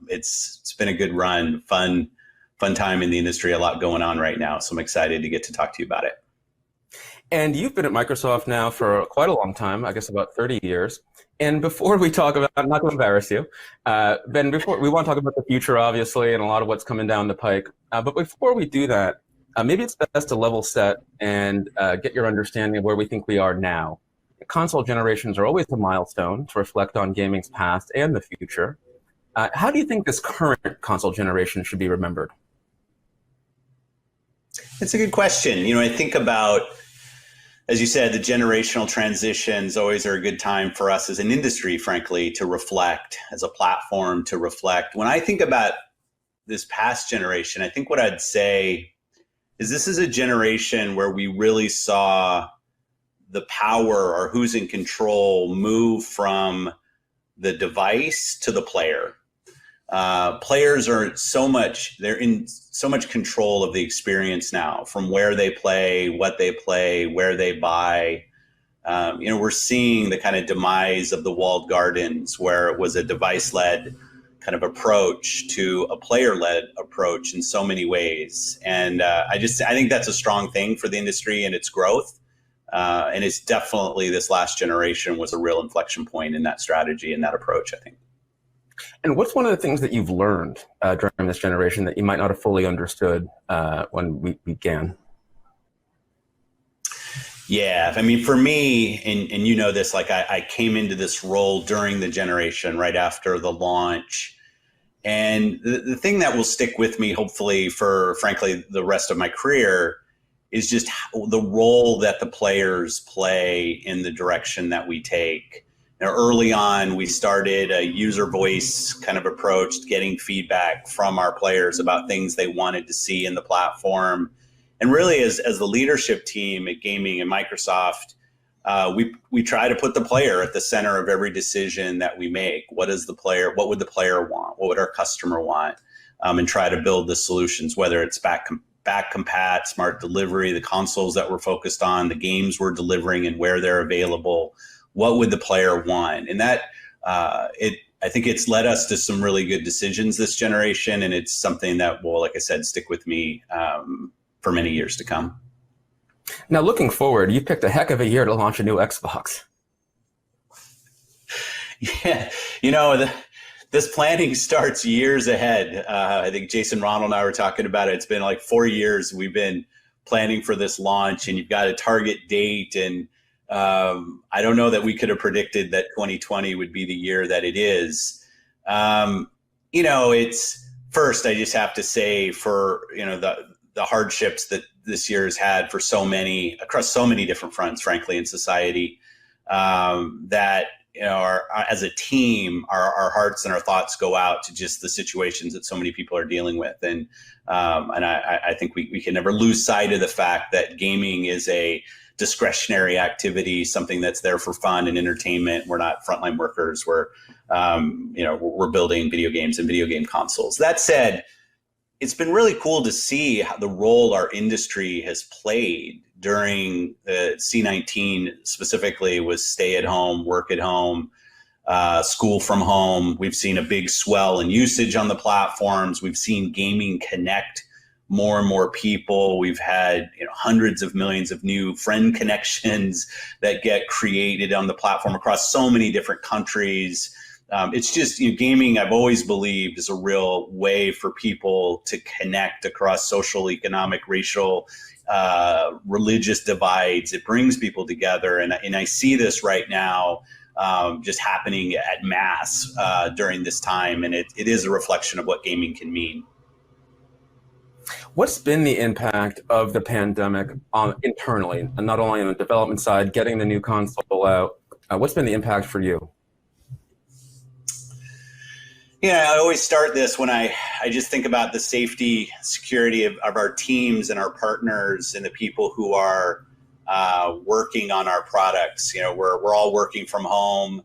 it's been a good run, fun time in the industry, a lot going on right now. So I'm excited to get to talk to you about it. And you've been at Microsoft now for quite a long time, I guess about 30 years. And before we talk about, I'm not going to embarrass you, Ben, before we want to talk about the future, obviously, and a lot of what's coming down the pike. But before we do that, maybe it's best to level set and get your understanding of where we think we are now. Console generations are always a milestone to reflect on gaming's past and the future. How do you think this current console generation should be remembered? It's a good question. I think about, as you said, the generational transitions always are a good time for us as an industry, frankly, to reflect, as a platform to reflect. When I think about this past generation, I think what I'd say is this is a generation where we really saw the power, or who's in control, move from the device to the player. Players are they're in so much control of the experience now, from where they play, what they play, where they buy. We're seeing the kind of demise of the walled gardens, where it was a device-led kind of approach to a player-led approach in so many ways. And I think that's a strong thing for the industry and its growth. And it's definitely, this last generation was a real inflection point in that strategy and that approach, I think. And what's one of the things that you've learned during this generation that you might not have fully understood when we began? Yeah, for me, and you know this, like I came into this role during the generation, right after the launch. And the thing that will stick with me, hopefully, for, frankly, the rest of my career, is just the role that the players play in the direction that we take. Early on, we started a user voice kind of approach, getting feedback from our players about things they wanted to see in the platform. And really, as the leadership team at gaming and Microsoft, we try to put the player at the center of every decision that we make. What would the player want? What would our customer want? And try to build the solutions, whether it's back compat, smart delivery, the consoles that we're focused on, the games we're delivering and where they're available. What would the player want? And that, I think it's led us to some really good decisions this generation. And it's something that will, like I said, stick with me for many years to come. Now, looking forward, you picked a heck of a year to launch a new Xbox. Yeah, this planning starts years ahead. I think Jason Ronald and I were talking about it. It's been like 4 years we've been planning for this launch, and you've got a target date. And I don't know that we could have predicted that 2020 would be the year that it is. It's first, I just have to say, for the hardships that this year has had for across so many different fronts, frankly, in society, that as a team, our hearts and our thoughts go out to just the situations that so many people are dealing with. And I think we can never lose sight of the fact that gaming is a discretionary activity, something that's there for fun and entertainment. We're not frontline workers. We're building video games and video game consoles. That said, it's been really cool to see how the role our industry has played during the C-19, specifically was stay at home, work at home, school from home. We've seen a big swell in usage on the platforms. We've seen gaming connect more and more people. We've had hundreds of millions of new friend connections that get created on the platform across so many different countries. It's just, gaming, I've always believed, is a real way for people to connect across social, economic, racial, religious divides. It brings people together. And I see this right now just happening at mass during this time. And it is a reflection of what gaming can mean. What's been the impact of the pandemic internally, and not only on the development side, getting the new console out? What's been the impact for you? Yeah, I always start this when I just think about the safety, security of our teams and our partners and the people who are working on our products. We're all working from home.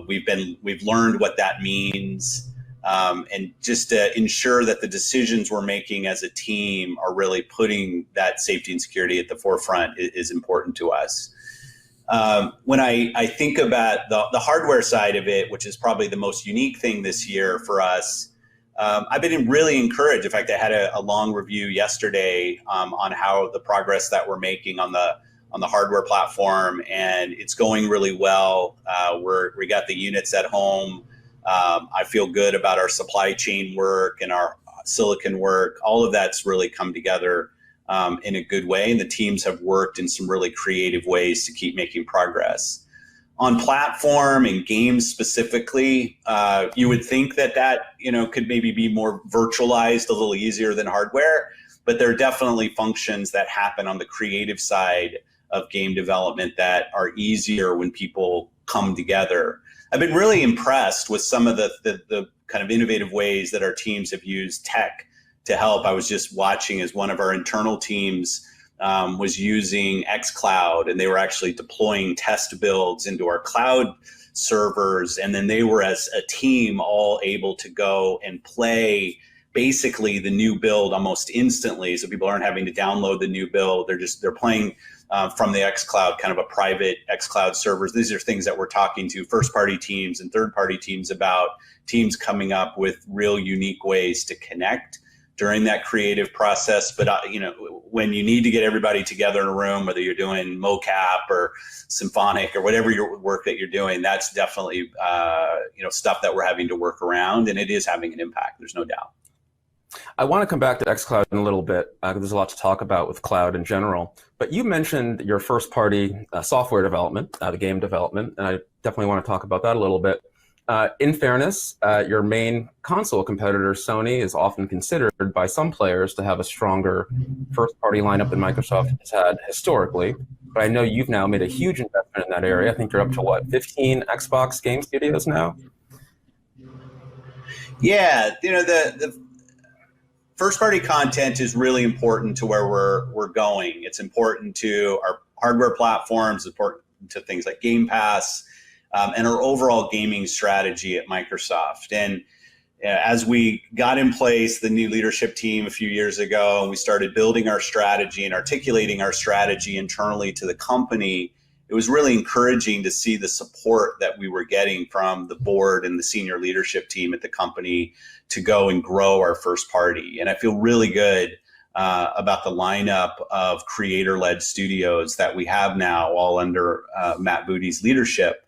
We've learned what that means, and just to ensure that the decisions we're making as a team are really putting that safety and security at the forefront is important to us. When I think about the hardware side of it, which is probably the most unique thing this year for us, I've been really encouraged. In fact, I had a long review yesterday on how the progress that we're making on the hardware platform, and it's going really well. We got the units at home. I feel good about our supply chain work and our silicon work. All of that's really come together in a good way, and the teams have worked in some really creative ways to keep making progress. On platform and games specifically, you would think that could maybe be more virtualized, a little easier than hardware, but there are definitely functions that happen on the creative side of game development that are easier when people come together. I've been really impressed with some of the kind of innovative ways that our teams have used tech to help. I was just watching as one of our internal teams was using XCloud, and they were actually deploying test builds into our cloud servers, and then they were, as a team, all able to go and play basically the new build almost instantly. So people aren't having to download the new build. They're playing from the XCloud, kind of a private XCloud servers. These are things that we're talking to first-party teams and third-party teams about, teams coming up with real unique ways to connect during that creative process. But when you need to get everybody together in a room, whether you're doing mocap or symphonic or whatever your work that you're doing, that's definitely stuff that we're having to work around, and it is having an impact. There's no doubt. I want to come back to XCloud in a little bit, because there's a lot to talk about with cloud in general. But you mentioned your first-party software development, the game development, and I definitely want to talk about that a little bit. In fairness, your main console competitor, Sony, is often considered by some players to have a stronger first-party lineup than Microsoft has had historically. But I know you've now made a huge investment in that area. I think you're up to, 15 Xbox game studios now? Yeah, the first-party content is really important to where we're going. It's important to our hardware platforms, important to things like Game Pass, and our overall gaming strategy at Microsoft. And as we got in place the new leadership team a few years ago, and we started building our strategy and articulating our strategy internally to the company, it was really encouraging to see the support that we were getting from the board and the senior leadership team at the company to go and grow our first party. And I feel really good about the lineup of creator-led studios that we have now, all under Matt Booty's leadership.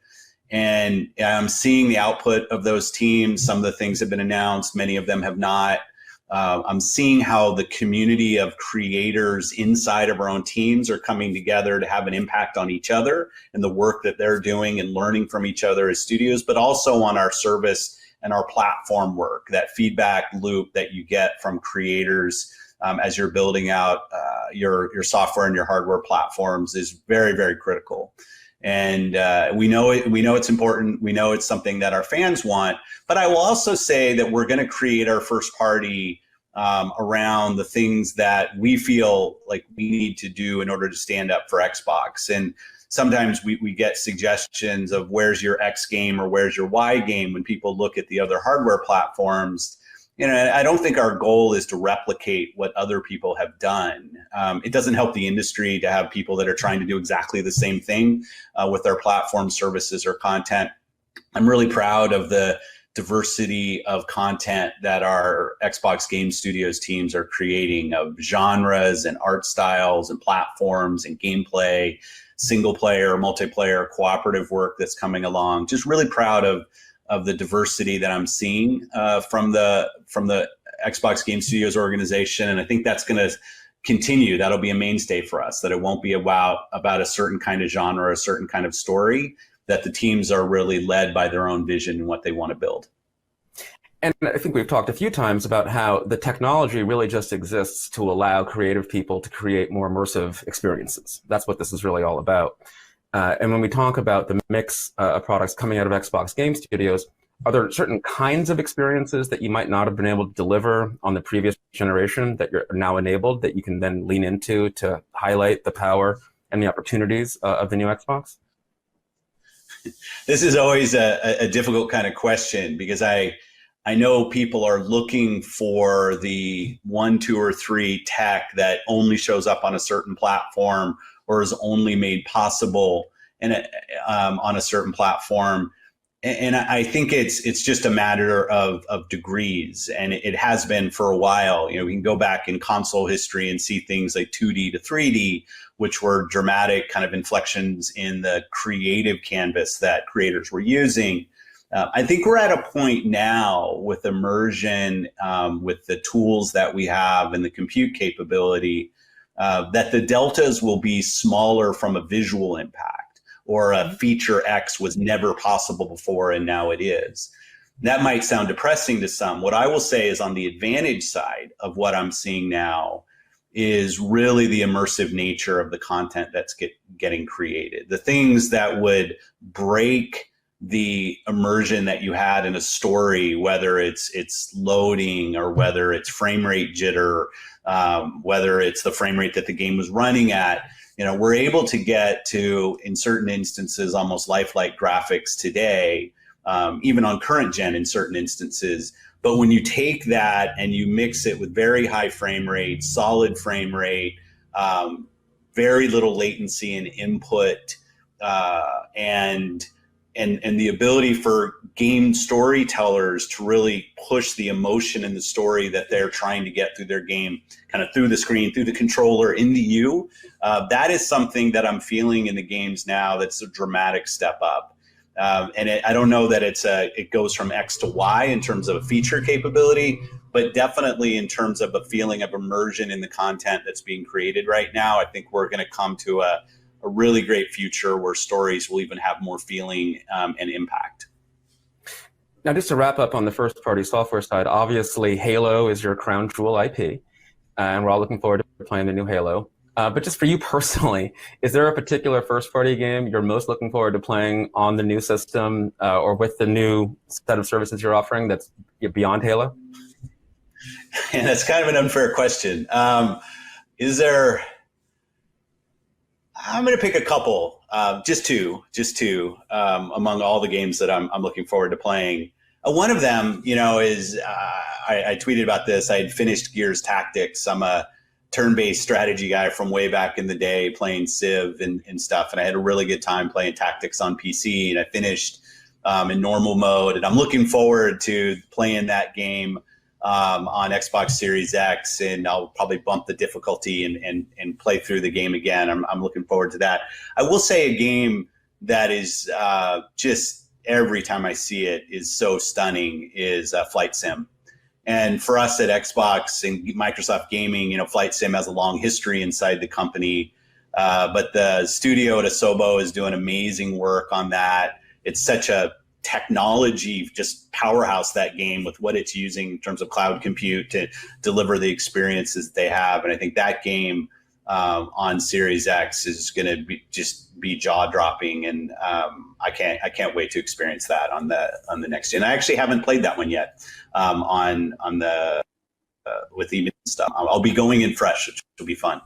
And I'm seeing the output of those teams. Some of the things have been announced, many of them have not. I'm seeing how the community of creators inside of our own teams are coming together to have an impact on each other and the work that they're doing and learning from each other as studios, but also on our service and our platform work. That feedback loop that you get from creators as you're building out your software and your hardware platforms is very, very critical. And we know it's important. We know it's something that our fans want. But I will also say that we're going to create our first party around the things that we feel like we need to do in order to stand up for Xbox. And sometimes we get suggestions of where's your X game or where's your Y game when people look at the other hardware platforms. I don't think our goal is to replicate what other people have done. It doesn't help the industry to have people that are trying to do exactly the same thing with their platform services or content. I'm really proud of the diversity of content that our Xbox Game Studios teams are creating, of genres and art styles and platforms and gameplay, single player, multiplayer, cooperative work that's coming along. Just really proud of the diversity that I'm seeing from the Xbox Game Studios organization. And I think that's going to continue. That'll be a mainstay for us, that it won't be about a certain kind of genre, a certain kind of story, that the teams are really led by their own vision and what they want to build. And I think we've talked a few times about how the technology really just exists to allow creative people to create more immersive experiences. That's what this is really all about. And when we talk about the mix of products coming out of Xbox Game Studios, are there certain kinds of experiences that you might not have been able to deliver on the previous generation that you're now enabled, that you can then lean into to highlight the power and the opportunities of the new Xbox? This is always a difficult kind of question, because I know people are looking for the 1, 2, or 3 tech that only shows up on a certain platform or is only made possible on a certain platform. And I think it's just a matter of degrees, and it has been for a while. You know, we can go back in console history and see things like 2D to 3D, which were dramatic kind of inflections in the creative canvas that creators were using. I think we're at a point now with immersion, with the tools that we have and the compute capability, that the deltas will be smaller from a visual impact, or a feature X was never possible before and now it is. That might sound depressing to some. What I will say is, on the advantage side of what I'm seeing now is really the immersive nature of the content that's getting created. The things that would break the immersion that you had in a story, whether it's loading or whether it's frame rate jitter, whether it's the frame rate that the game was running at, you know, we're able to get to, in certain instances, almost lifelike graphics today, even on current gen in certain instances. But when you take that and you mix it with very high frame rate, solid frame rate, very little latency and input, and the ability for game storytellers to really push the emotion in the story that they're trying to get through their game, kind of through the screen, through the controller, into you, that is something that I'm feeling in the games now that's a dramatic step up. I don't know that it goes from X to Y in terms of a feature capability, but definitely in terms of a feeling of immersion in the content that's being created right now. I think we're going to come to a really great future where stories will even have more feeling and impact. Now, just to wrap up on the first party software side, obviously Halo is your crown jewel IP, and we're all looking forward to playing the new Halo. But just for you personally, is there a particular first party game you're most looking forward to playing on the new system or with the new set of services you're offering that's beyond Halo? And that's kind of an unfair question. I'm going to pick a couple, just two, among all the games that I'm looking forward to playing. One of them, you know, is I tweeted about this. I had finished Gears Tactics. I'm a turn-based strategy guy from way back in the day, playing Civ and stuff. And I had a really good time playing Tactics on PC. And I finished in normal mode. And I'm looking forward to playing that game on Xbox Series X, and I'll probably bump the difficulty and play through the game again. I'm looking forward to that. I will say a game that is just every time I see it is so stunning is Flight Sim. And for us at Xbox and Microsoft Gaming, you know, Flight Sim has a long history inside the company, but the studio at Asobo is doing amazing work on that. It's such a technology just powerhouse, that game, with what it's using in terms of cloud compute to deliver the experiences that they have. And I think that game on Series X is going to be jaw dropping, and I can't wait to experience that on the next gen. I actually haven't played that one yet on the with even stuff. I'll be going in fresh, which will be fun.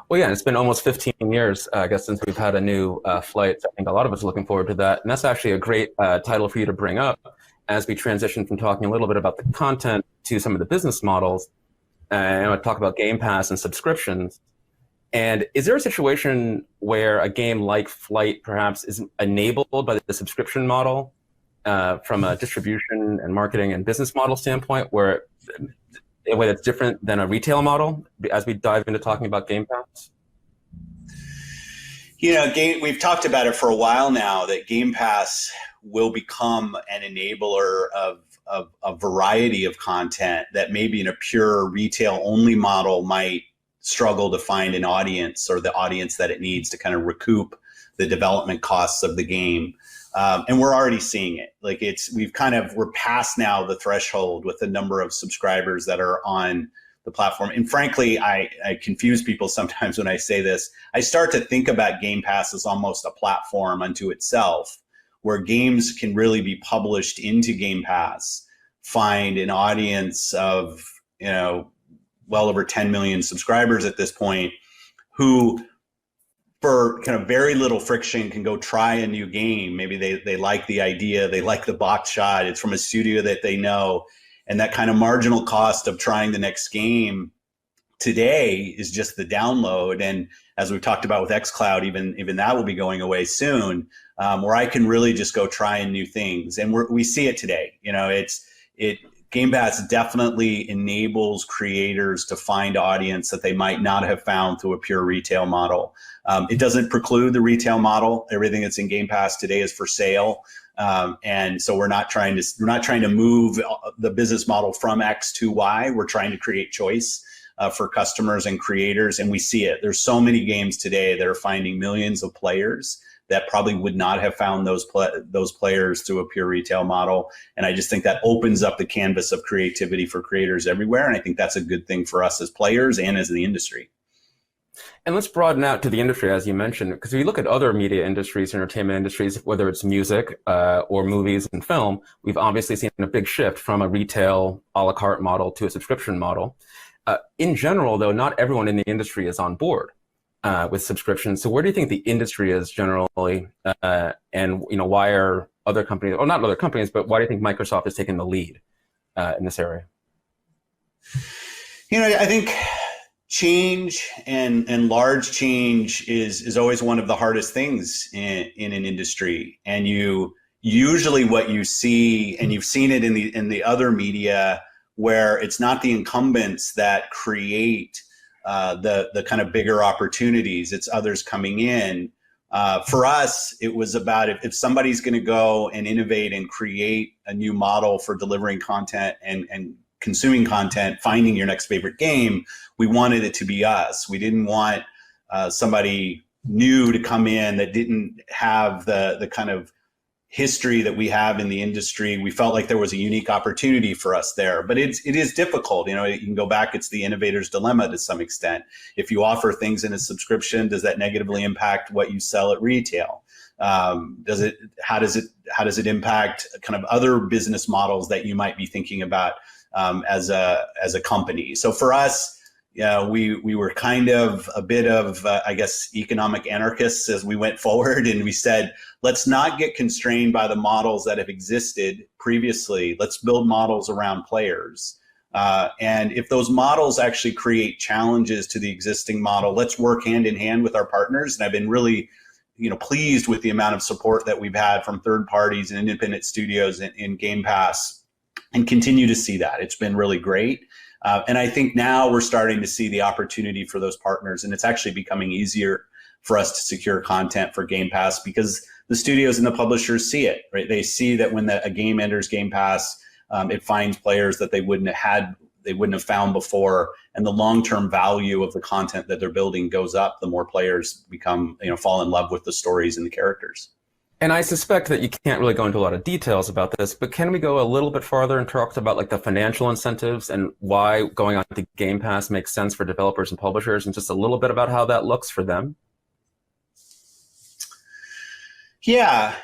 Well, yeah, it's been almost 15 years, I guess, since we've had a new flight. I think a lot of us are looking forward to that. And that's actually a great title for you to bring up as we transition from talking a little bit about the content to some of the business models. And I talk about Game Pass and subscriptions. And is there a situation where a game like Flight perhaps is enabled by the subscription model from a distribution and marketing and business model standpoint, where a way that's different than a retail model, as we dive into talking about Game Pass? You know, we've talked about it for a while now, that Game Pass will become an enabler of a variety of content that maybe in a pure retail only model might struggle to find an audience, or the audience that it needs to kind of recoup the development costs of the game. And we're already seeing it. Like we're past now the threshold with the number of subscribers that are on the platform. And frankly, I confuse people sometimes when I say this. I start to think about Game Pass as almost a platform unto itself, where games can really be published into Game Pass, find an audience of, you know, well over 10 million subscribers at this point, who for kind of very little friction can go try a new game. Maybe they like the idea, they like the box shot, it's from a studio that they know, and that kind of marginal cost of trying the next game today is just the download. And as we've talked about with XCloud, even that will be going away soon, where I can really just go trying new things. And we see it today. Game Pass definitely enables creators to find audience that they might not have found through a pure retail model. It doesn't preclude the retail model. Everything that's in Game Pass today is for sale. And so we're not trying to move the business model from X to Y. We're trying to create choice for customers and creators, and we see it. There's so many games today that are finding millions of players that probably would not have found those players through a pure retail model. And I just think that opens up the canvas of creativity for creators everywhere. And I think that's a good thing for us as players and as the industry. And let's broaden out to the industry, as you mentioned, because if you look at other media industries, entertainment industries, whether it's music or movies and film, we've obviously seen a big shift from a retail a la carte model to a subscription model. In general, though, not everyone in the industry is on board with subscriptions. So where do you think the industry is generally, and why are other companies, or not other companies, but why do you think Microsoft is taking the lead in this area? I think change and large change is always one of the hardest things in an industry. And usually what you see, and you've seen it in the other media, where it's not the incumbents that create the kind of bigger opportunities, it's others coming in. For us, it was about if somebody's going to go and innovate and create a new model for delivering content and consuming content, finding your next favorite game, we wanted it to be us. We didn't want somebody new to come in that didn't have the kind of history that we have in the industry. We felt like there was a unique opportunity for us there, but it is difficult. You can go back. It's the innovator's dilemma to some extent. If you offer things in a subscription, does that negatively impact what you sell at retail? How does it impact kind of other business models that you might be thinking about as a company? So for us, we were kind of a bit of, I guess, economic anarchists as we went forward, and we said, let's not get constrained by the models that have existed previously. Let's build models around players. And if those models actually create challenges to the existing model, let's work hand in hand with our partners. And I've been really pleased with the amount of support that we've had from third parties and independent studios in Game Pass, and continue to see that. It's been really great. And I think now we're starting to see the opportunity for those partners, and it's actually becoming easier for us to secure content for Game Pass because the studios and the publishers see it, right? They see that when a game enters Game Pass, it finds players that they wouldn't have found before, and the long-term value of the content that they're building goes up the more players fall in love with the stories and the characters. And I suspect that you can't really go into a lot of details about this, but can we go a little bit farther and talk about like the financial incentives and why going on to Game Pass makes sense for developers and publishers, and just a little bit about how that looks for them? Yeah,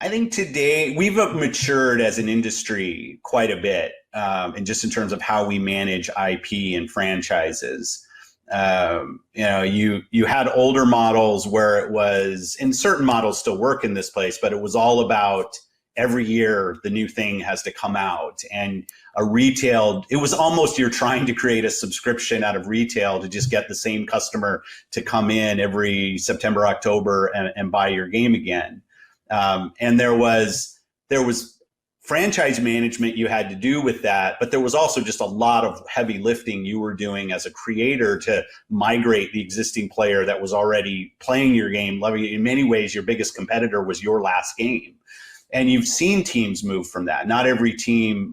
I think today we've matured as an industry quite a bit, and just in terms of how we manage IP and franchises. You had older models where it was, and certain models still work in this place, but it was all about every year the new thing has to come out, and it was almost you're trying to create a subscription out of retail to just get the same customer to come in every September, October and buy your game again. And there was franchise management you had to do with that, but there was also just a lot of heavy lifting you were doing as a creator to migrate the existing player that was already playing your game, loving it. In many ways, your biggest competitor was your last game. And you've seen teams move from that. Not every team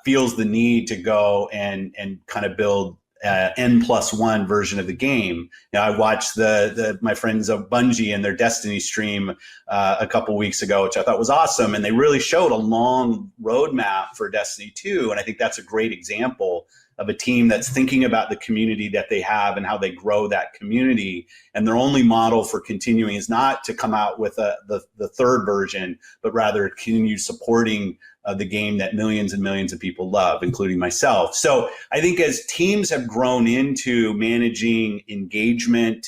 feels the need to go and kind of build N+1 version of the game. Now, I watched my friends of Bungie and their Destiny stream a couple weeks ago, which I thought was awesome, and they really showed a long roadmap for Destiny 2, and I think that's a great example of a team that's thinking about the community that they have and how they grow that community. And their only model for continuing is not to come out with the third version, but rather continue supporting the game that millions and millions of people love, including myself. So I think as teams have grown into managing engagement,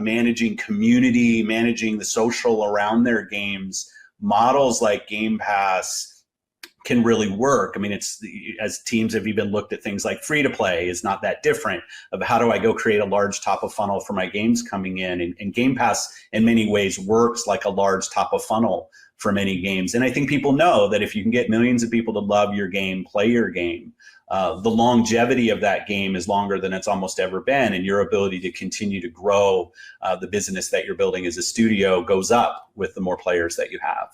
managing community, managing the social around their games, models like Game Pass can really work. I mean, it's, as teams have even looked at things like free to play is not that different of how do I go create a large top of funnel for my games coming in. And Game Pass in many ways works like a large top of funnel for many games. And I think people know that if you can get millions of people to love your game, play your game, the longevity of that game is longer than it's almost ever been. And your ability to continue to grow the business that you're building as a studio goes up with the more players that you have.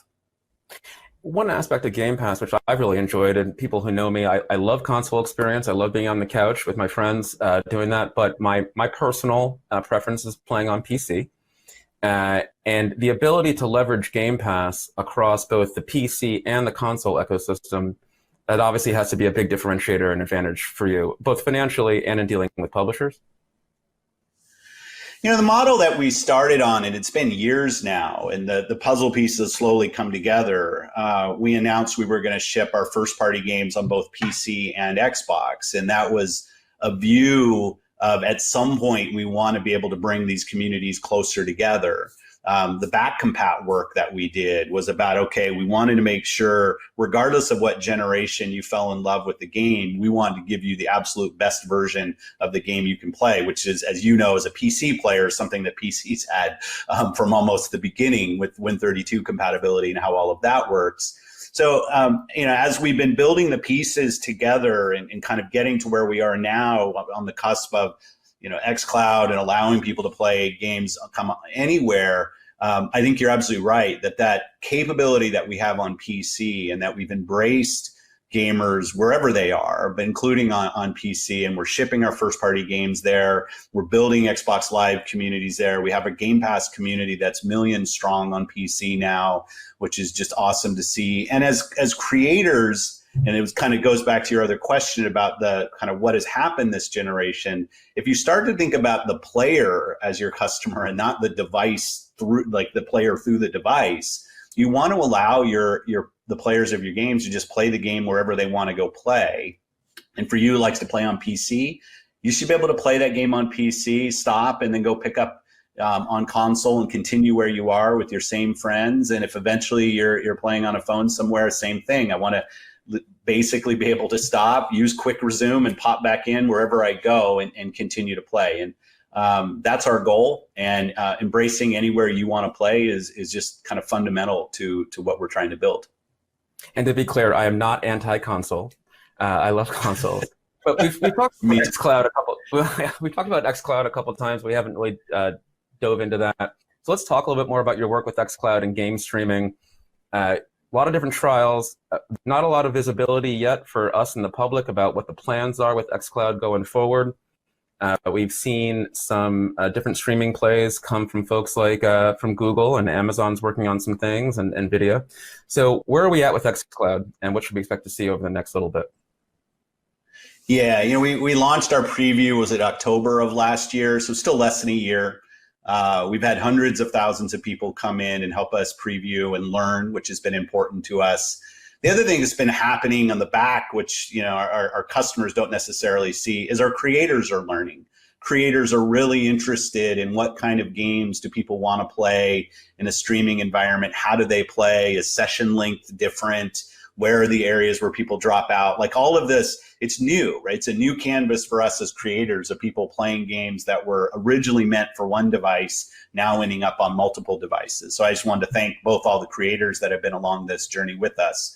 One aspect of Game Pass, which I've really enjoyed, and people who know me, I love console experience. I love being on the couch with my friends doing that. But my personal preference is playing on PC. And the ability to leverage Game Pass across both the PC and the console ecosystem, that obviously has to be a big differentiator and advantage for you, both financially and in dealing with publishers. You know, the model that we started on, and it's been years now, and the puzzle pieces slowly come together. We announced we were going to ship our first party games on both PC and Xbox. And that was a view of, at some point, we want to be able to bring these communities closer together. The back compat work that we did was about, okay, we wanted to make sure, regardless of what generation you fell in love with the game, we wanted to give you the absolute best version of the game you can play, which is, as you know, as a PC player, something that PCs had from almost the beginning with Win32 compatibility and how all of that works. So, you know, as we've been building the pieces together and kind of getting to where we are now on the cusp of, you know, XCloud and allowing people to play games come anywhere, I think you're absolutely right that capability that we have on PC and that we've embraced gamers wherever they are, but including on PC, and we're shipping our first party games there. We're building Xbox Live communities there. We have a Game Pass community that's millions strong on PC now, which is just awesome to see. And as creators, and it kind of goes back to your other question about the kind of what has happened this generation. If you start to think about the player as your customer and not the device through, like the player through the device, you want to allow the players of your games to just play the game wherever they want to go play. And for you who likes to play on PC, you should be able to play that game on PC, stop, and then go pick up on console and continue where you are with your same friends. And if eventually you're playing on a phone somewhere, same thing. I want to basically be able to stop, use quick resume, and pop back in wherever I go and continue to play. And that's our goal. And embracing anywhere you want to play is just kind of fundamental to what we're trying to build. And to be clear, I am not anti-console. I love consoles. But we've talked about XCloud a couple. We talked about XCloud a couple of times. We haven't really dove into that. So let's talk a little bit more about your work with XCloud and game streaming. A lot of different trials, not a lot of visibility yet for us and the public about what the plans are with XCloud going forward. We've seen some different streaming plays come from folks like from Google, and Amazon's working on some things, and NVIDIA. So where are we at with XCloud, and what should we expect to see over the next little bit? Yeah, you know, we launched our preview, was it October of last year? So still less than a year. We've had hundreds of thousands of people come in and help us preview and learn, which has been important to us. The other thing that's been happening on the back, which, you know, our customers don't necessarily see, is our creators are learning. Creators are really interested in what kind of games do people want to play in a streaming environment. How do they play? Is session length different? Where are the areas where people drop out? Like all of this, it's new, right? It's a new canvas for us as creators of people playing games that were originally meant for one device, now ending up on multiple devices. So I just wanted to thank both all the creators that have been along this journey with us,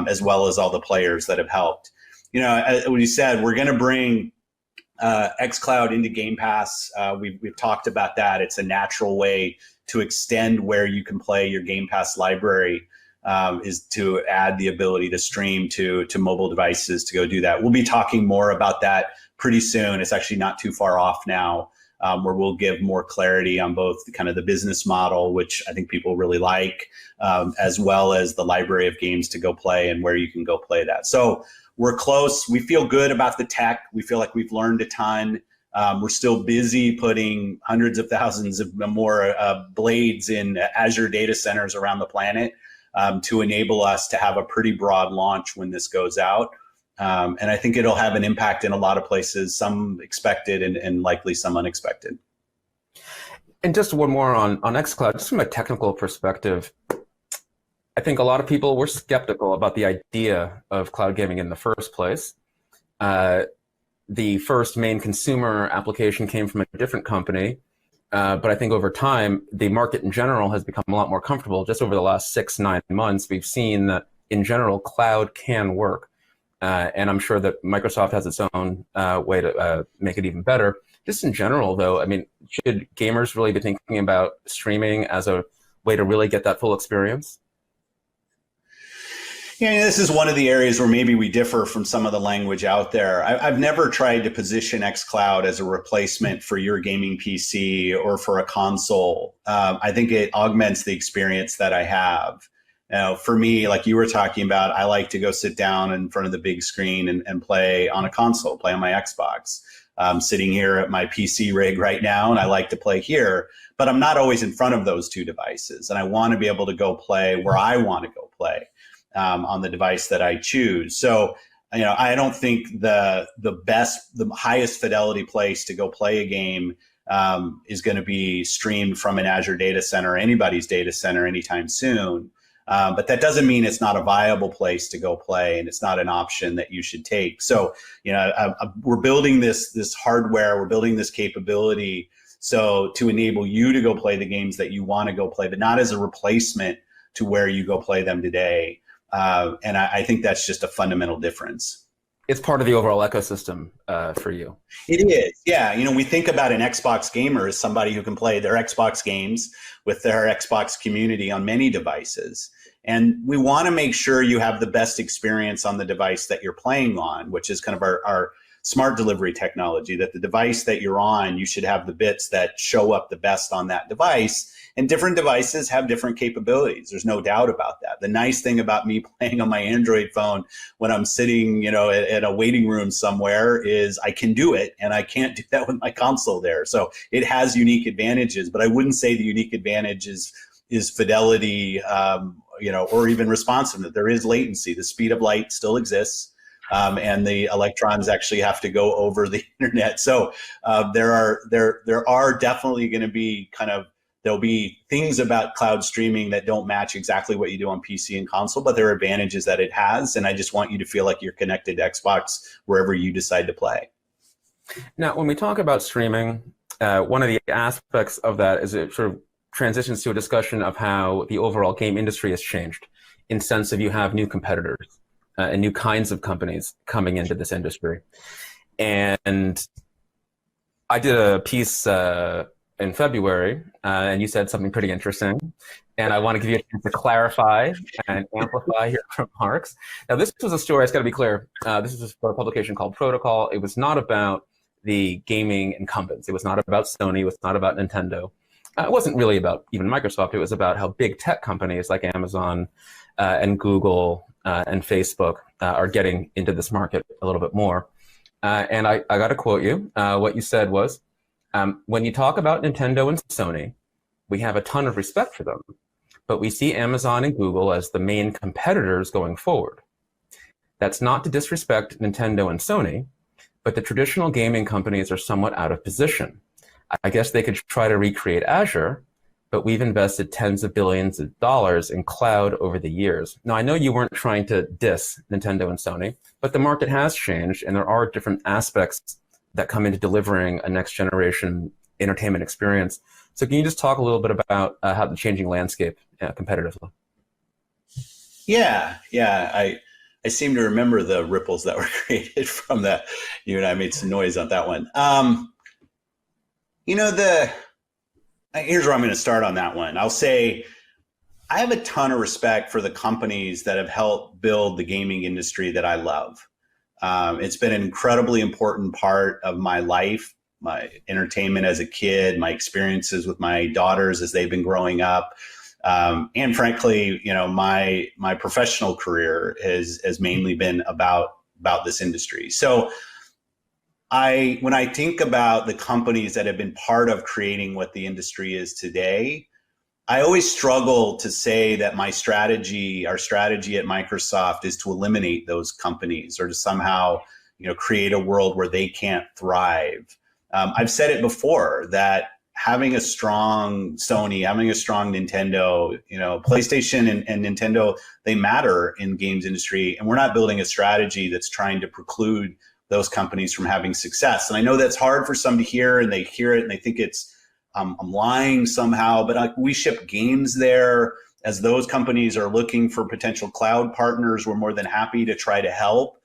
as well as all the players that have helped. You know, when you said we're going to bring XCloud into Game Pass, we've talked about that. It's a natural way to extend where you can play your Game Pass library. Is to add the ability to stream to mobile devices to go do that. We'll be talking more about that pretty soon. It's actually not too far off now, where we'll give more clarity on both kind of the business model, which I think people really like, as well as the library of games to go play and where you can go play that. So we're close. We feel good about the tech. We feel like we've learned a ton. We're still busy putting hundreds of thousands of more blades in Azure data centers around the planet. To enable us to have a pretty broad launch when this goes out. And I think it'll have an impact in a lot of places, some expected and likely some unexpected. And just one more on XCloud, just from a technical perspective, I think a lot of people were skeptical about the idea of cloud gaming in the first place. The first main consumer application came from a different company, but I think over time, the market in general has become a lot more comfortable. Just over the last 6-9 months, we've seen that in general, cloud can work. And I'm sure that Microsoft has its own way to make it even better. Just in general, though, I mean, should gamers really be thinking about streaming as a way to really get that full experience? Yeah, this is one of the areas where maybe we differ from some of the language out there. I've never tried to position xCloud as a replacement for your gaming PC or for a console. I think it augments the experience that I have. For me, like you were talking about, I like to go sit down in front of the big screen and play on a console, play on my Xbox. I'm sitting here at my PC rig right now, and I like to play here, but I'm not always in front of those two devices. And I want to be able to go play where I want to go play on the device that I choose. So, I don't think the highest fidelity place to go play a game is going to be streamed from an Azure data center or anybody's data center anytime soon. But that doesn't mean it's not a viable place to go play, and it's not an option that you should take. So, we're building this hardware, we're building this capability, so to enable you to go play the games that you want to go play, but not as a replacement to where you go play them today. And I think that's just a fundamental difference. It's part of the overall ecosystem for you. It is, yeah. We think about an Xbox gamer as somebody who can play their Xbox games with their Xbox community on many devices. And we want to make sure you have the best experience on the device that you're playing on, which is kind of our smart delivery technology, that the device that you're on, you should have the bits that show up the best on that device. And different devices have different capabilities. There's no doubt about that. The nice thing about me playing on my Android phone when I'm sitting, at a waiting room somewhere is I can do it, and I can't do that with my console there. So it has unique advantages, but I wouldn't say the unique advantage is fidelity, or even responsiveness. There is latency. The speed of light still exists. And the electrons actually have to go over the internet. So there are definitely going to be there'll be things about cloud streaming that don't match exactly what you do on PC and console, but there are advantages that it has. And I just want you to feel like you're connected to Xbox wherever you decide to play. Now, when we talk about streaming, one of the aspects of that is it sort of transitions to a discussion of how the overall game industry has changed in sense of you have new competitors and new kinds of companies coming into this industry. And I did a piece in February, and you said something pretty interesting. And I want to give you a chance to clarify and amplify your remarks. Now, this was a story, it's got to be clear. This is for a publication called Protocol. It was not about the gaming incumbents. It was not about Sony. It was not about Nintendo. It wasn't really about even Microsoft. It was about how big tech companies like Amazon and Google and Facebook are getting into this market a little bit more. And I got to quote you. What you said was, when you talk about Nintendo and Sony, we have a ton of respect for them, but we see Amazon and Google as the main competitors going forward. That's not to disrespect Nintendo and Sony, but the traditional gaming companies are somewhat out of position. I guess they could try to recreate Azure, but we've invested tens of billions of dollars in cloud over the years. Now, I know you weren't trying to diss Nintendo and Sony, but the market has changed, and there are different aspects that come into delivering a next generation entertainment experience. So can you just talk a little bit about how the changing landscape competitively? Yeah. I seem to remember the ripples that were created from that. You and I made some noise on that one. Here's where I'm going to start on that one. I'll say I have a ton of respect for the companies that have helped build the gaming industry that I love. It's been an incredibly important part of my life, my entertainment as a kid, my experiences with my daughters as they've been growing up. And frankly, my professional career has mainly been about this industry. So when I think about the companies that have been part of creating what the industry is today, I always struggle to say that our strategy at Microsoft is to eliminate those companies or to somehow, create a world where they can't thrive. I've said it before that having a strong Sony, having a strong Nintendo, PlayStation and Nintendo, they matter in games industry. And we're not building a strategy that's trying to preclude those companies from having success. And I know that's hard for some to hear, and they hear it and they think it's, I'm lying somehow, but we ship games there. As those companies are looking for potential cloud partners, we're more than happy to try to help.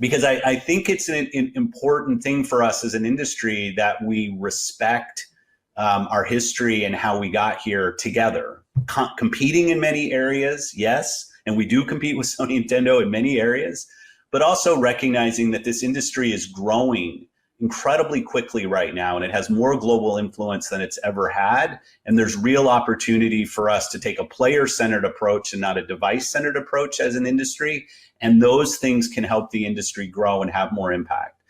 Because I think it's an important thing for us as an industry that we respect our history and how we got here together. Competing in many areas, yes, and we do compete with Sony and Nintendo in many areas, but also recognizing that this industry is growing incredibly quickly right now, and it has more global influence than it's ever had. And there's real opportunity for us to take a player-centered approach and not a device-centered approach as an industry. And those things can help the industry grow and have more impact.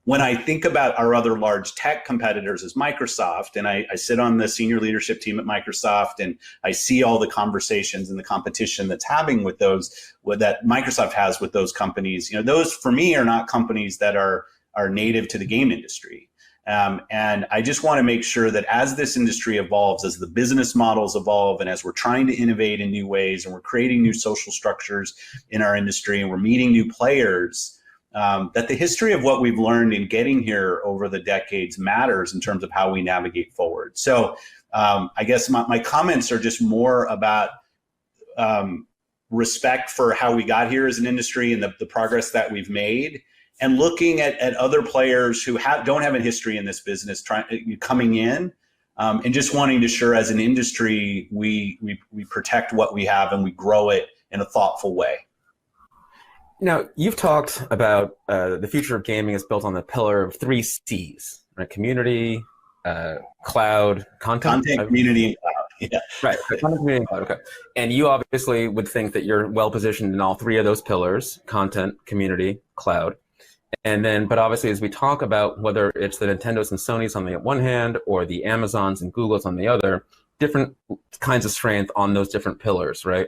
When I think about our other large tech competitors as Microsoft, and I sit on the senior leadership team at Microsoft, and I see all the conversations and the competition that's having with that Microsoft has with those companies. Those for me are not companies that are native to the game industry. And I just want to make sure that as this industry evolves, as the business models evolve, and as we're trying to innovate in new ways, and we're creating new social structures in our industry, and we're meeting new players, that the history of what we've learned in getting here over the decades matters in terms of how we navigate forward. So I guess my comments are just more about respect for how we got here as an industry and the progress that we've made, and looking at other players who don't have a history in this business coming in, and just wanting to ensure as an industry we protect what we have and we grow it in a thoughtful way. Now, you've talked about the future of gaming is built on the pillar of 3 C's, right? Community, cloud, content, community, and cloud. Yeah. Right. Content, community, and cloud. Okay. And you obviously would think that you're well positioned in all 3 of those pillars: content, community, cloud. And then, but obviously, as we talk about whether it's the Nintendos and Sonys on the one hand, or the Amazons and Googles on the other, different kinds of strength on those different pillars, right?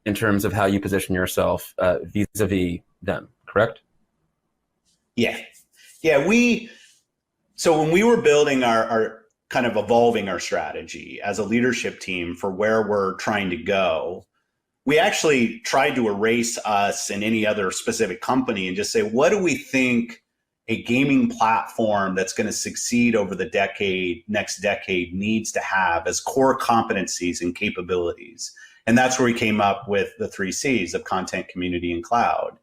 In terms of how you position yourself vis-a-vis them, correct? Yeah. So when we were building our kind of evolving our strategy as a leadership team for where we're trying to go, we actually tried to erase us and any other specific company and just say, what do we think a gaming platform that's going to succeed over the next decade needs to have as core competencies and capabilities? And that's where we came up with the 3 C's of content, community, and cloud.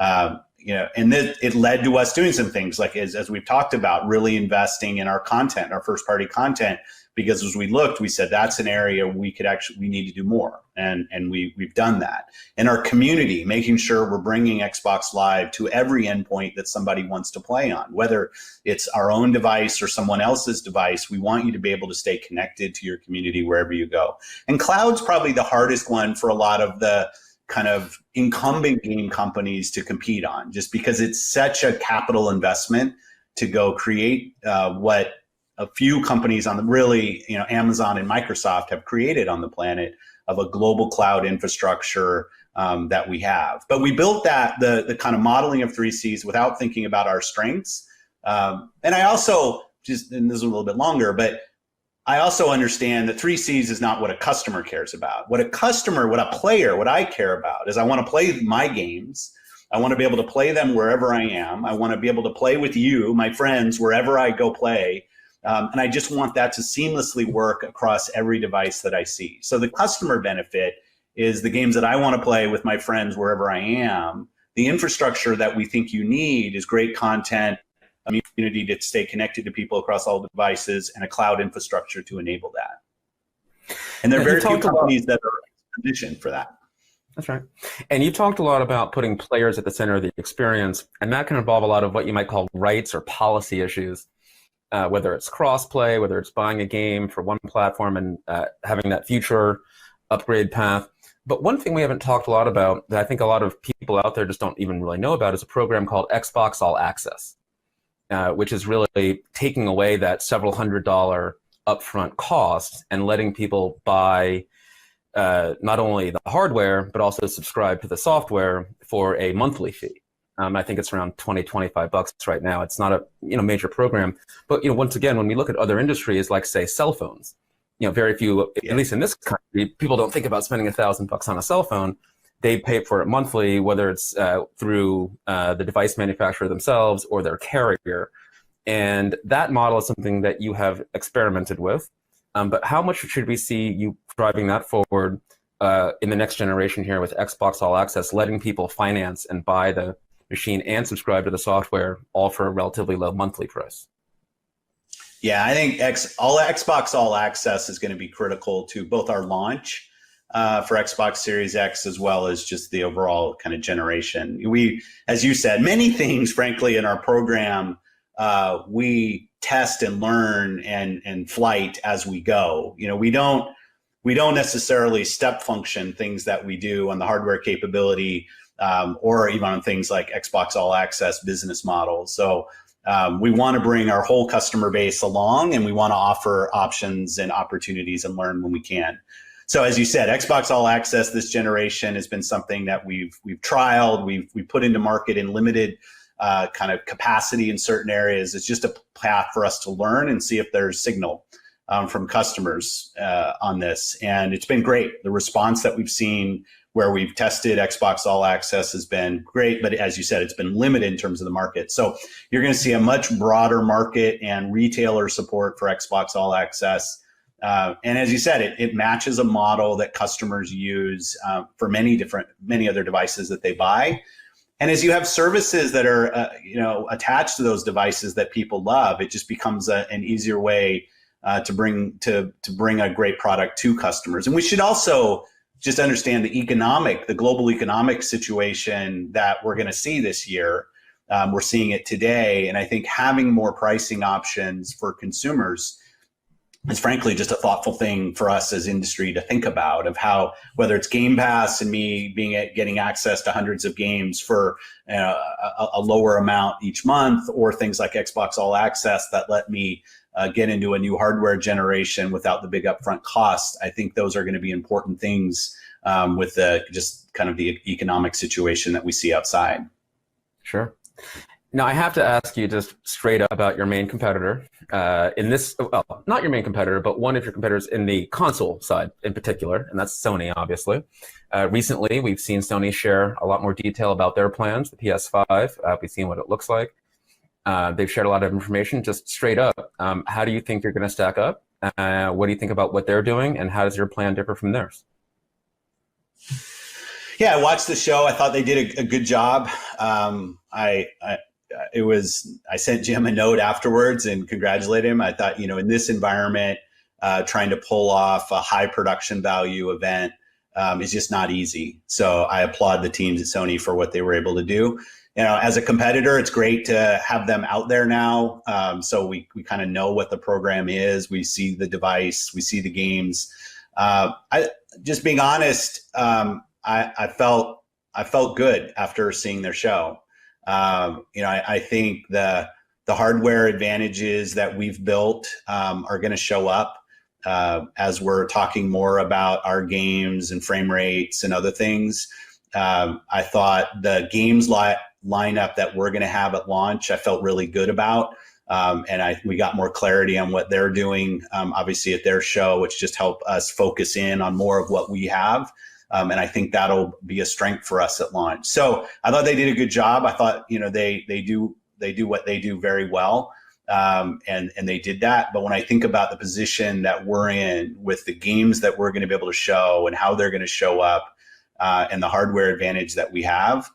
And it led to us doing some things like, as we've talked about, really investing in our content, our first party content, because as we looked, we said that's an area we need to do more. And we've done that. And our community, making sure we're bringing Xbox Live to every endpoint that somebody wants to play on, whether it's our own device or someone else's device. We want you to be able to stay connected to your community wherever you go. And cloud's probably the hardest one for a lot of the kind of incumbent game companies to compete on, just because it's such a capital investment to go create what a few companies on Amazon and Microsoft have created on the planet of a global cloud infrastructure that we have. But we built the kind of modeling of 3 C's without thinking about our strengths. And I also and this is a little bit longer, but I also understand that 3 C's is not what a customer cares about. What a player, what I care about is I want to play my games. I want to be able to play them wherever I am. I want to be able to play with you, my friends, wherever I go play. And I just want that to seamlessly work across every device that I see. So the customer benefit is the games that I want to play with my friends wherever I am. The infrastructure that we think you need is great content, a community to stay connected to people across all devices, and a cloud infrastructure to enable that. And there are very few companies that are positioned for that. That's right. And you talked a lot about putting players at the center of the experience, and that can involve a lot of what you might call rights or policy issues, whether it's cross-play, whether it's buying a game for one platform and having that future upgrade path. But one thing we haven't talked a lot about that I think a lot of people out there just don't even really know about is a program called Xbox All Access, which is really taking away that several $100 upfront cost and letting people buy not only the hardware, but also subscribe to the software for a monthly fee. I think it's around 20, $25 right now. It's not a major program, but once again, when we look at other industries like say cell phones, very few, at least in this country, people don't think about spending $1,000 on a cell phone. They pay for it monthly, whether it's through the device manufacturer themselves or their carrier. And that model is something that you have experimented with. But how much should we see you driving that forward in the next generation here with Xbox All Access, letting people finance and buy the machine and subscribe to the software all for a relatively low monthly price? Yeah, I think Xbox All Access is going to be critical to both our launch for Xbox Series X as well as just the overall kind of generation. We, as you said, many things, frankly, in our program, we test and learn and flight as we go. We don't necessarily step function things that we do on the hardware capability or even on things like Xbox All Access business models. So we want to bring our whole customer base along, and we want to offer options and opportunities and learn when we can. So as you said, Xbox All Access this generation has been something that we've trialed, we've put into market in limited kind of capacity in certain areas. It's just a path for us to learn and see if there's signal from customers on this. And it's been great. The response that we've seen where we've tested Xbox All Access has been great, but as you said, it's been limited in terms of the market. So you're going to see a much broader market and retailer support for Xbox All Access. And as you said, it matches a model that customers use for many other devices that they buy. And as you have services that are attached to those devices that people love, it just becomes an easier way to bring a great product to customers. And we should also just understand the global economic situation that we're going to see this year. We're seeing it today, and I think having more pricing options for consumers is frankly just a thoughtful thing for us as industry to think about, of how, whether it's Game Pass and me getting access to hundreds of games for a lower amount each month, or things like Xbox All Access that let me get into a new hardware generation without the big upfront costs. I think those are going to be important things with just kind of the economic situation that we see outside. Sure. Now, I have to ask you just straight up about your main competitor in this, well, not your main competitor, but one of your competitors in the console side in particular, and that's Sony, obviously. Recently, we've seen Sony share a lot more detail about their plans, the PS5. We've seen what it looks like. They've shared a lot of information. Just straight up, how do you think you're going to stack up? What do you think about what they're doing, and how does your plan differ from theirs? Yeah, I watched the show. I thought they did a good job. I sent Jim a note afterwards and congratulated him. I thought, in this environment, trying to pull off a high production value event is just not easy. So I applaud the teams at Sony for what they were able to do. As a competitor, it's great to have them out there now. So we kind of know what the program is. We see the device, we see the games. Just being honest, I felt good after seeing their show. I think the hardware advantages that we've built are going to show up as we're talking more about our games and frame rates and other things. I thought the games lineup that we're going to have at launch, I felt really good about. And we got more clarity on what they're doing, obviously at their show, which just helped us focus in on more of what we have. And I think that'll be a strength for us at launch. So I thought they did a good job. I thought, they do what they do very well. And they did that. But when I think about the position that we're in with the games that we're going to be able to show and how they're going to show up and the hardware advantage that we have,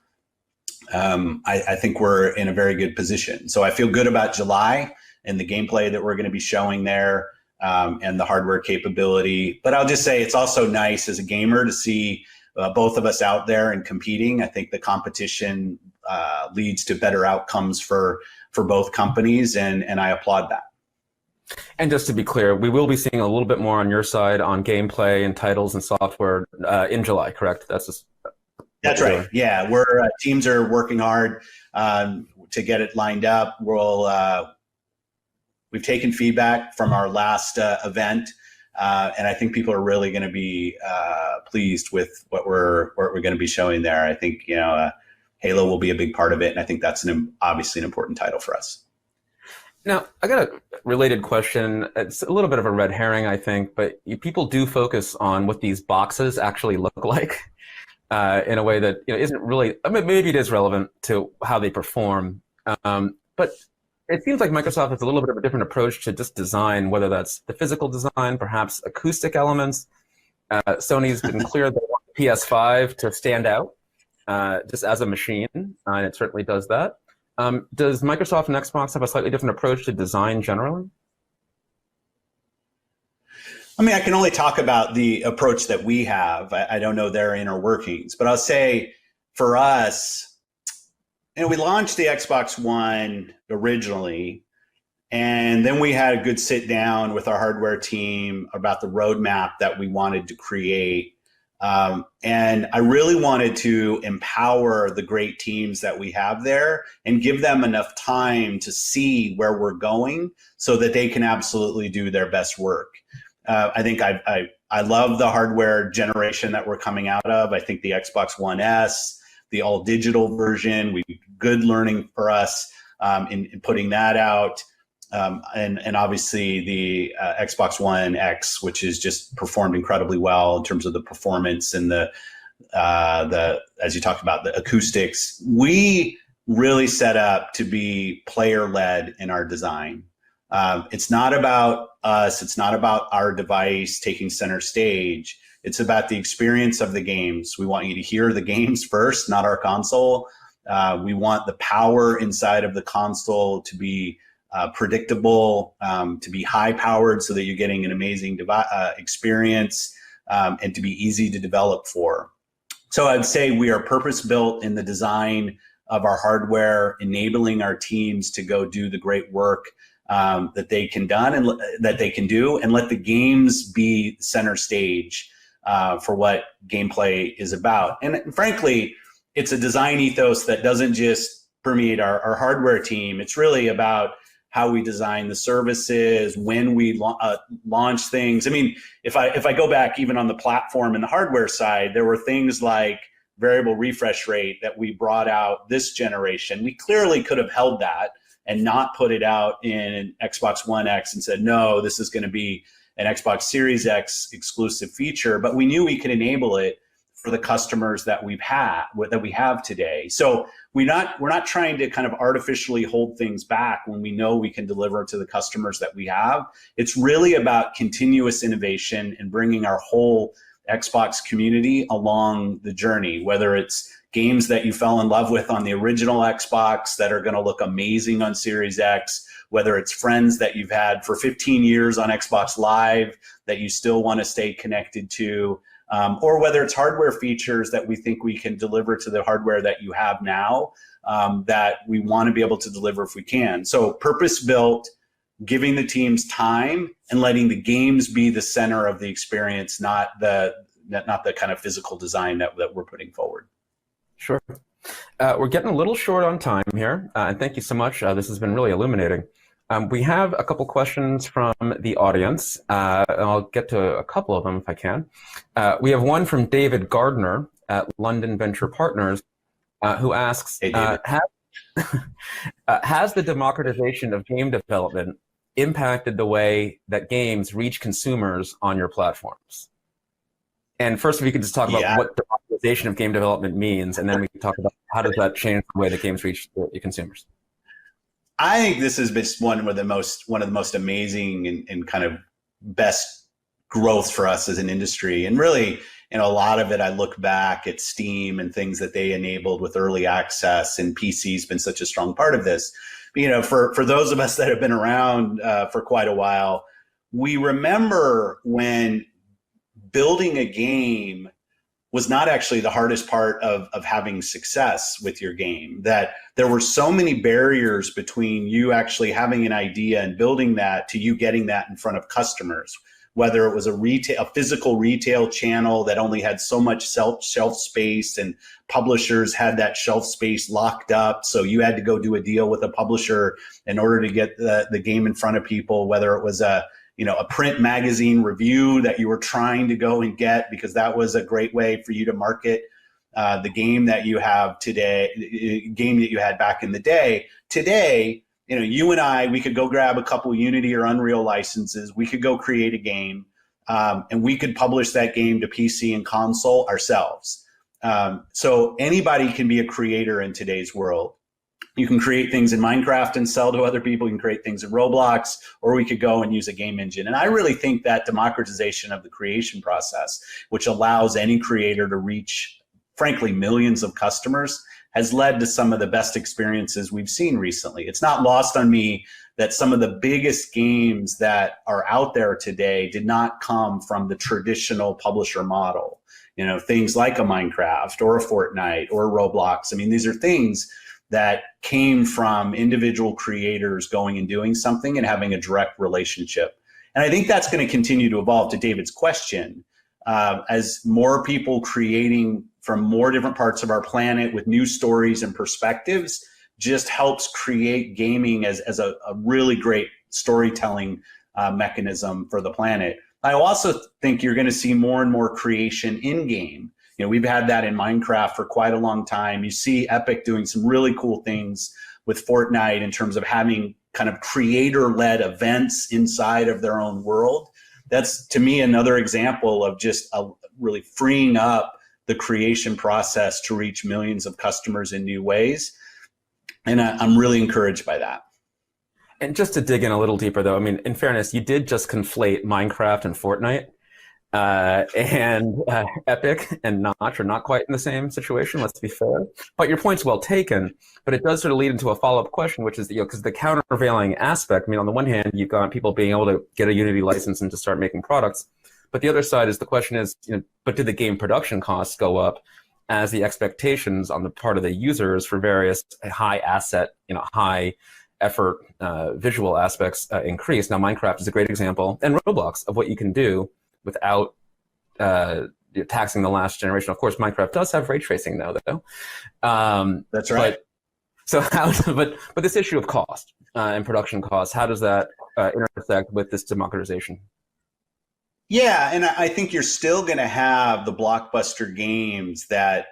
I think we're in a very good position. So I feel good about July and the gameplay that we're going to be showing there. And the hardware capability. But I'll just say it's also nice as a gamer to see both of us out there and competing. I think the competition leads to better outcomes for both companies, and I applaud that. And just to be clear, we will be seeing a little bit more on your side on gameplay and titles and software in July, correct? That's right. Yeah, teams are working hard to get it lined up. We've taken feedback from our last event, and I think people are really going to be pleased with what we're going to be showing there. I think Halo will be a big part of it. And I think that's obviously an important title for us. Now, I got a related question. It's a little bit of a red herring, I think, but people do focus on what these boxes actually look like in a way that isn't really, I mean, maybe it is relevant to how they perform. But it seems like Microsoft has a little bit of a different approach to just design, whether that's the physical design, perhaps acoustic elements. Sony's been clear they want the PS5 to stand out just as a machine, and it certainly does that. Does Microsoft and Xbox have a slightly different approach to design generally? I mean, I can only talk about the approach that we have. I don't know their inner workings, but I'll say for us, we launched the Xbox One originally, and then we had a good sit down with our hardware team about the roadmap that we wanted to create. And I really wanted to empower the great teams that we have there and give them enough time to see where we're going so that they can absolutely do their best work. I think I love the hardware generation that we're coming out of. I think the Xbox One S, the all digital version, good learning for us in putting that out. And obviously the Xbox One X, which has just performed incredibly well in terms of the performance and the as you talked about, the acoustics. We really set up to be player-led in our design. It's not about us. It's not about our device taking center stage. It's about the experience of the games. We want you to hear the games first, not our console. We want the power inside of the console to be predictable, to be high powered so that you're getting an amazing experience, and to be easy to develop for. So I'd say we are purpose built in the design of our hardware, enabling our teams to go do the great work that they can do, and let the games be center stage for what gameplay is about. And frankly, it's a design ethos that doesn't just permeate our hardware team. It's really about how we design the services, when we launch things. I mean, if I go back even on the platform and the hardware side, there were things like variable refresh rate that we brought out this generation. We clearly could have held that and not put it out in Xbox One X and said, no, this is going to be an Xbox Series X exclusive feature, but we knew we could enable it for the customers that we have today. So we're not trying to kind of artificially hold things back when we know we can deliver to the customers that we have. It's really about continuous innovation and bringing our whole Xbox community along the journey, whether it's games that you fell in love with on the original Xbox that are going to look amazing on Series X, whether it's friends that you've had for 15 years on Xbox Live that you still want to stay connected to, or whether it's hardware features that we think we can deliver to the hardware that you have now, that we want to be able to deliver if we can. So purpose-built, giving the teams time and letting the games be the center of the experience, not the kind of physical design that we're putting forward. Sure. We're getting a little short on time here, and thank you so much. This has been really illuminating. We have a couple questions from the audience, and I'll get to a couple of them if I can. We have one from David Gardner at London Venture Partners, who asks, hey, has the democratization of game development impacted the way that games reach consumers on your platforms? And first, if you could just talk about what democratization of game development means, and then we can talk about how does that change the way that games reach the consumers. I think this has been one of the most amazing and kind of best growth for us as an industry. And really, a lot of it, I look back at Steam and things that they enabled with early access, and PC's been such a strong part of this. For those of us that have been around for quite a while, we remember when building a game was not actually the hardest part of having success with your game, that there were so many barriers between you actually having an idea and building that to you getting that in front of customers, whether it was a physical retail channel that only had so much shelf space and publishers had that shelf space locked up. So you had to go do a deal with a publisher in order to get the game in front of people, whether it was a print magazine review that you were trying to go and get because that was a great way for you to market the game that you have today, game that you had back in the day. Today, you and I, we could go grab a couple Unity or Unreal licenses. We could go create a game, and we could publish that game to PC and console ourselves. So anybody can be a creator in today's world. You can create things in Minecraft and sell to other people. You can create things in Roblox, or we could go and use a game engine. And I really think that democratization of the creation process, which allows any creator to reach, frankly, millions of customers, has led to some of the best experiences we've seen recently. It's not lost on me that some of the biggest games that are out there today did not come from the traditional publisher model. Things like a Minecraft or a Fortnite or a Roblox. I mean, these are things that came from individual creators going and doing something and having a direct relationship. And I think that's going to continue to evolve. To David's question, as more people creating from more different parts of our planet with new stories and perspectives, just helps create gaming as a really great storytelling mechanism for the planet. I also think you're going to see more and more creation in game. We've had that in Minecraft for quite a long time. You see Epic doing some really cool things with Fortnite in terms of having kind of creator-led events inside of their own world. That's, to me, another example of just really freeing up the creation process to reach millions of customers in new ways. And I'm really encouraged by that. And just to dig in a little deeper, though, I mean, in fairness, you did just conflate Minecraft and Fortnite. And Epic and Notch are not quite in the same situation, let's be fair. But your point's well taken, but it does sort of lead into a follow-up question, which is, because the countervailing aspect, I mean, on the one hand, you've got people being able to get a Unity license and to start making products. But the other side is the question is, but did the game production costs go up as the expectations on the part of the users for various high asset, high effort visual aspects increase? Now, Minecraft is a great example, and Roblox, of what you can do without taxing the last generation. Of course, Minecraft does have ray tracing now, though. That's right. But this issue of cost and production costs, how does that intersect with this democratization? Yeah, and I think you're still going to have the blockbuster games that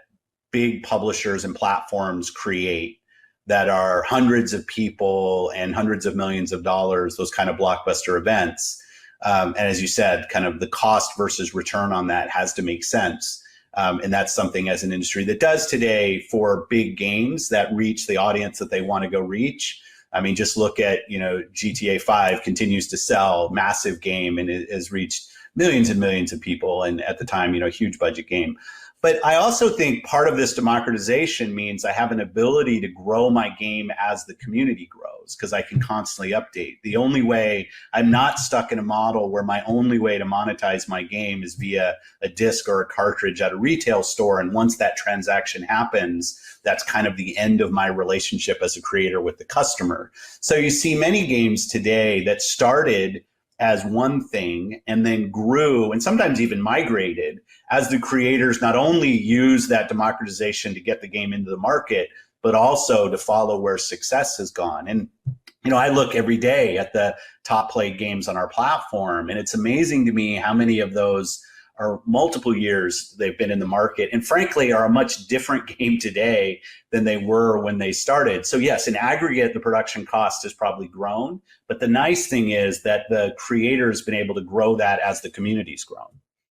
big publishers and platforms create that are hundreds of people and hundreds of millions of dollars, those kind of blockbuster events. And as you said, kind of the cost versus return on that has to make sense. And that's something as an industry that does today for big games that reach the audience that they want to go reach. I mean, just look at, GTA 5 continues to sell, massive game, and it has reached millions and millions of people. And at the time, huge budget game. But I also think part of this democratization means I have an ability to grow my game as the community grows, because I can constantly update. The only way, I'm not stuck in a model where my only way to monetize my game is via a disc or a cartridge at a retail store. And once that transaction happens, that's kind of the end of my relationship as a creator with the customer. So you see many games today that started as one thing and then grew and sometimes even migrated as the creators not only use that democratization to get the game into the market, but also to follow where success has gone. And, I look every day at the top played games on our platform, and it's amazing to me how many of those are multiple years they've been in the market, and frankly are a much different game today than they were when they started. So yes, in aggregate, the production cost has probably grown, but the nice thing is that the creator's been able to grow that as the community's grown.